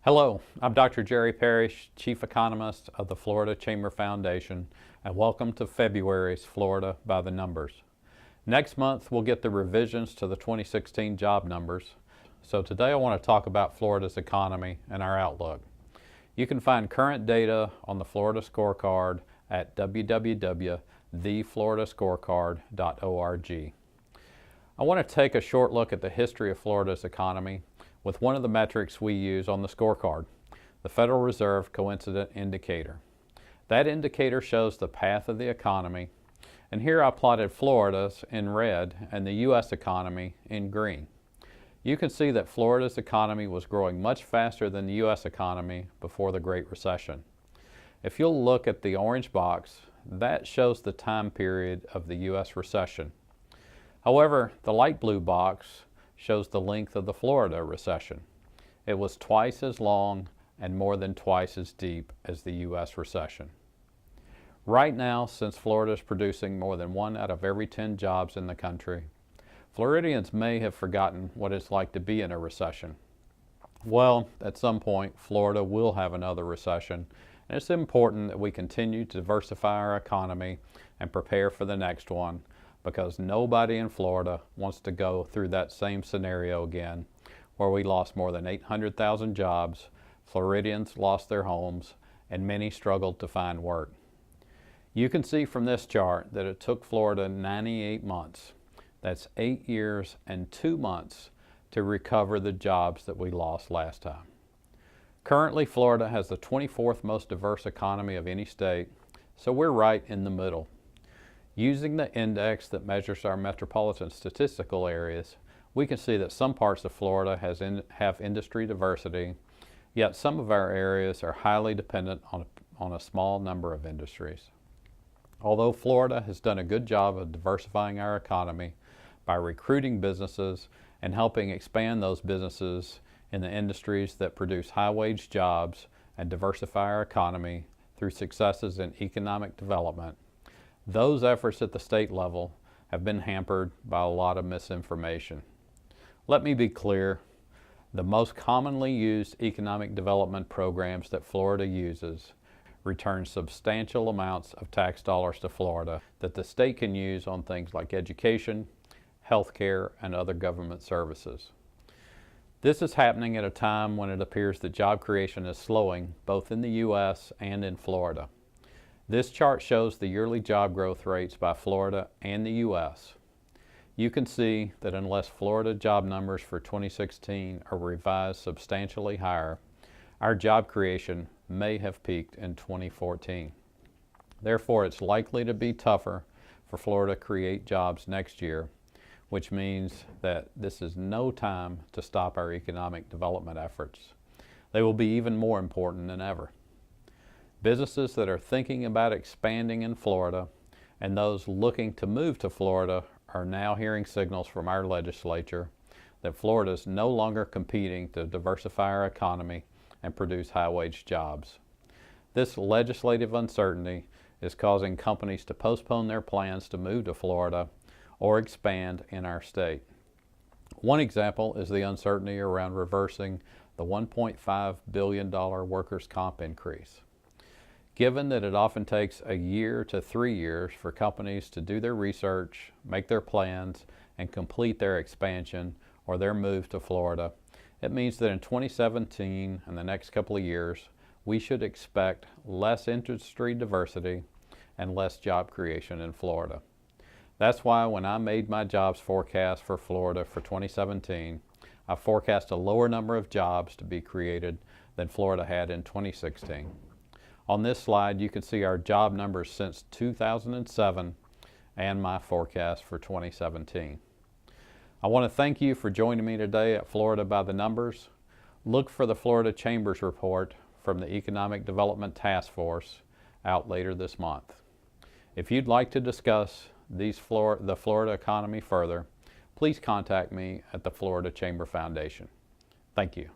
Hello, I'm Dr. Jerry Parrish, Chief Economist of the Florida Chamber Foundation, and welcome to February's Florida by the Numbers. Next month, we'll get the revisions to the 2016 job numbers. So today I want to talk about Florida's economy and our outlook. You can find current data on the Florida Scorecard at www.thefloridascorecard.org. I want to take a short look at the history of Florida's economy with one of the metrics we use on the scorecard, the Federal Reserve Coincident Indicator. That indicator shows the path of the economy, and here I plotted Florida's in red and the U.S. economy in green. You can see that Florida's economy was growing much faster than the U.S. economy before the Great Recession. If you'll look at the orange box, that shows the time period of the U.S. recession. However, the light blue box shows the length of the Florida recession. It was twice as long and more than twice as deep as the U.S. recession. Right now, since Florida is producing more than 1 out of every 10 jobs in the country, Floridians may have forgotten what it's like to be in a recession. Well, at some point, Florida will have another recession, and it's important that we continue to diversify our economy and prepare for the next one, because nobody in Florida wants to go through that same scenario again, where we lost more than 800,000 jobs, Floridians lost their homes, and many struggled to find work. You can see from this chart that it took Florida 98 months, that's 8 years and 2 months, to recover the jobs that we lost last time. Currently, Florida has the 24th most diverse economy of any state, so we're right in the middle. Using the index that measures our metropolitan statistical areas, we can see that some parts of Florida have industry diversity, yet some of our areas are highly dependent on a small number of industries. Although Florida has done a good job of diversifying our economy by recruiting businesses and helping expand those businesses in the industries that produce high-wage jobs and diversify our economy through successes in economic development, those efforts at the state level have been hampered by a lot of misinformation. Let me be clear, the most commonly used economic development programs that Florida uses return substantial amounts of tax dollars to Florida that the state can use on things like education, healthcare, and other government services. This is happening at a time when it appears that job creation is slowing both in the U.S. and in Florida. This chart shows the yearly job growth rates by Florida and the U.S. You can see that unless Florida job numbers for 2016 are revised substantially higher, our job creation may have peaked in 2014. Therefore, it's likely to be tougher for Florida to create jobs next year, which means that this is no time to stop our economic development efforts. They will be even more important than ever. Businesses that are thinking about expanding in Florida and those looking to move to Florida are now hearing signals from our legislature that Florida is no longer competing to diversify our economy and produce high-wage jobs. This legislative uncertainty is causing companies to postpone their plans to move to Florida or expand in our state. One example is the uncertainty around reversing the $1.5 billion workers' comp increase. Given that it often takes a year to 3 years for companies to do their research, make their plans, and complete their expansion or their move to Florida, it means that in 2017 and the next couple of years, we should expect less industry diversity and less job creation in Florida. That's why when I made my jobs forecast for Florida for 2017, I forecast a lower number of jobs to be created than Florida had in 2016. On this slide, you can see our job numbers since 2007 and my forecast for 2017. I want to thank you for joining me today at Florida by the Numbers. Look for the Florida Chamber's report from the Economic Development Task Force out later this month. If you'd like to discuss the Florida economy further, please contact me at the Florida Chamber Foundation. Thank you.